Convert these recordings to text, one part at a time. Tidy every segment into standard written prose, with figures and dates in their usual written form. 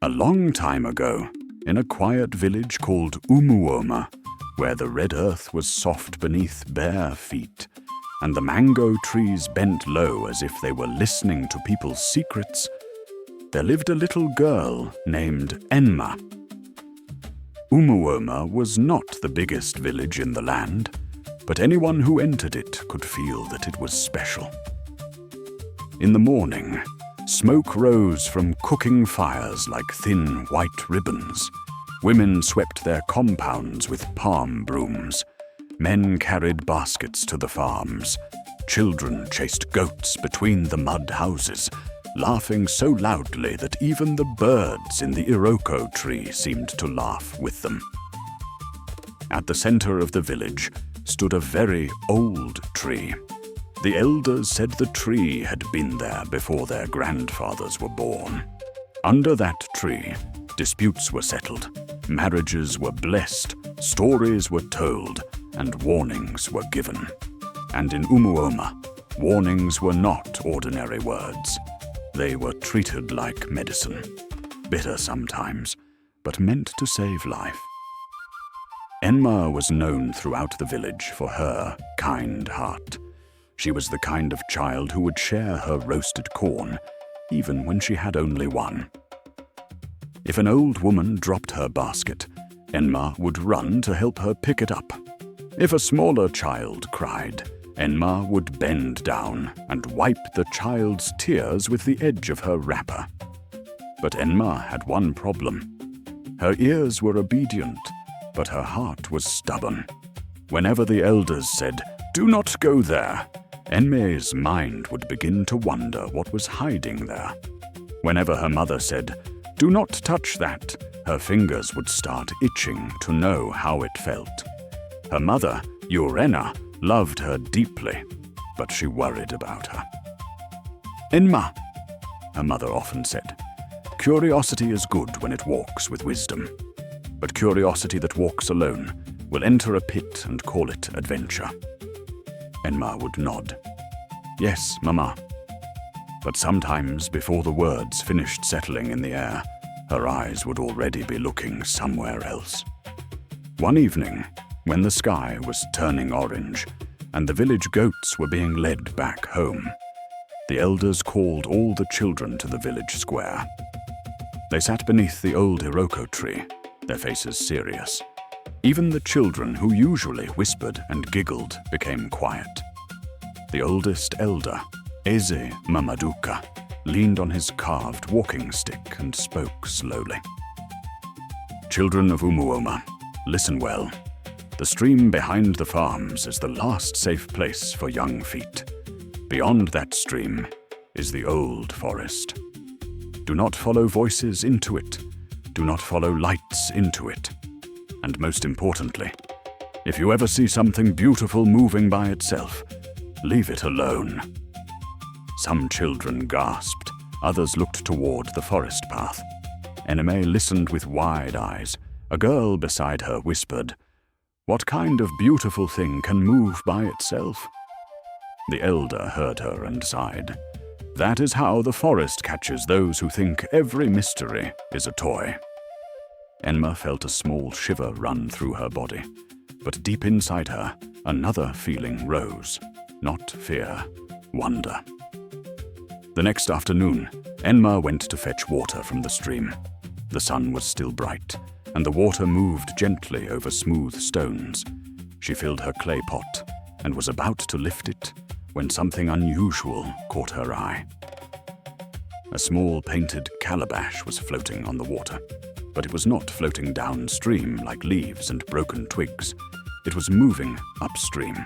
A long time ago, in a quiet village called Umuoma, where the red earth was soft beneath bare feet, and the mango trees bent low as if they were listening to people's secrets, there lived a little girl named Enma. Umuoma was not the biggest village in the land, but anyone who entered it could feel that it was special. In the morning, smoke rose from cooking fires like thin white ribbons. Women swept their compounds with palm brooms. Men carried baskets to the farms. Children chased goats between the mud houses, laughing so loudly that even the birds in the iroko tree seemed to laugh with them. At the center of the village stood a very old tree. The elders said the tree had been there before their grandfathers were born. Under that tree, disputes were settled, marriages were blessed, stories were told, and warnings were given. And in Umuoma, warnings were not ordinary words. They were treated like medicine, bitter sometimes, but meant to save life. Enma was known throughout the village for her kind heart. She was the kind of child who would share her roasted corn, even when she had only one. If an old woman dropped her basket, Enma would run to help her pick it up. If a smaller child cried, Enma would bend down and wipe the child's tears with the edge of her wrapper. But Enma had one problem. Her ears were obedient, but her heart was stubborn. Whenever the elders said, "Do not go there," Enma's mind would begin to wonder what was hiding there. Whenever her mother said, "Do not touch that," her fingers would start itching to know how it felt. Her mother, Urena, loved her deeply, but she worried about her. "Enma," her mother often said, "curiosity is good when it walks with wisdom, but curiosity that walks alone will enter a pit and call it adventure." Enma would nod. "Yes, Mama." But sometimes, before the words finished settling in the air, her eyes would already be looking somewhere else. One evening, when the sky was turning orange and the village goats were being led back home, the elders called all the children to the village square. They sat beneath the old iroko tree, their faces serious. Even the children who usually whispered and giggled became quiet. The oldest elder, Eze Mamaduka, leaned on his carved walking stick and spoke slowly. "Children of Umuoma, listen well. The stream behind the farms is the last safe place for young feet. Beyond that stream is the old forest. Do not follow voices into it. Do not follow lights into it. And most importantly, if you ever see something beautiful moving by itself, leave it alone." Some children gasped, others looked toward the forest path. Enma listened with wide eyes. A girl beside her whispered, "What kind of beautiful thing can move by itself?" The elder heard her and sighed. "That is how the forest catches those who think every mystery is a toy." Enma felt a small shiver run through her body, but deep inside her, another feeling rose. Not fear, wonder. The next afternoon, Enma went to fetch water from the stream. The sun was still bright, and the water moved gently over smooth stones. She filled her clay pot and was about to lift it when something unusual caught her eye. A small painted calabash was floating on the water, but it was not floating downstream like leaves and broken twigs. It was moving upstream.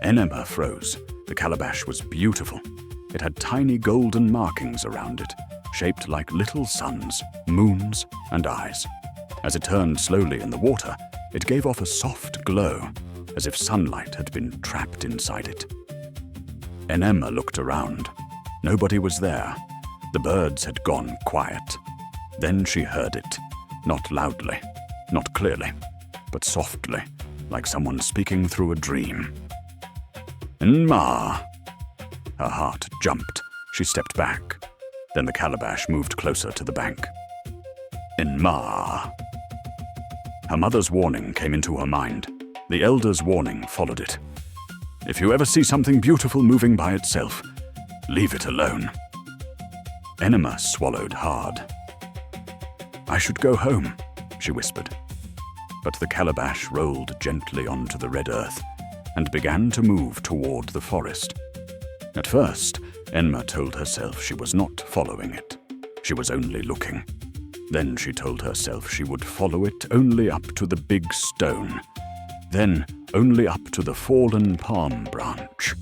Enma froze. The calabash was beautiful. It had tiny golden markings around it, shaped like little suns, moons, and eyes. As it turned slowly in the water, it gave off a soft glow, as if sunlight had been trapped inside it. Enma looked around. Nobody was there. The birds had gone quiet. Then she heard it, not loudly, not clearly, but softly, like someone speaking through a dream. "Enma!" Her heart jumped. She stepped back. Then the calabash moved closer to the bank. Enma. Her mother's warning came into her mind. The elder's warning followed it. If you ever see something beautiful moving by itself, leave it alone. Enema swallowed hard. I should go home, she whispered. But the calabash rolled gently onto the red earth and began to move toward the forest. At first, Enma told herself she was not following it. She was only looking. Then she told herself she would follow it only up to the big stone. Then only up to the fallen palm branch.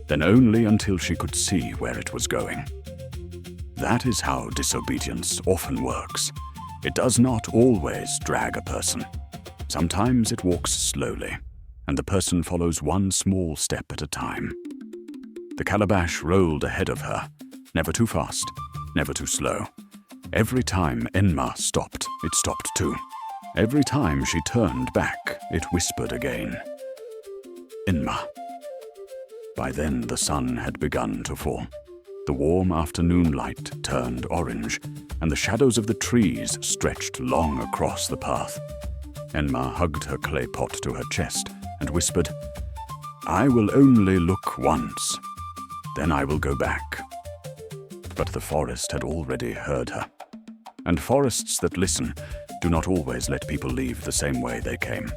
Then only until she could see where it was going. That is how disobedience often works. It does not always drag a person. Sometimes it walks slowly, and the person follows one small step at a time. The calabash rolled ahead of her, never too fast, never too slow. Every time Enma stopped, it stopped too. Every time she turned back, it whispered again. Enma. By then the sun had begun to fall. The warm afternoon light turned orange, and the shadows of the trees stretched long across the path. Enma hugged her clay pot to her chest and whispered, I will only look once. Then I will go back. But the forest had already heard her. And forests that listen do not always let people leave the same way they came.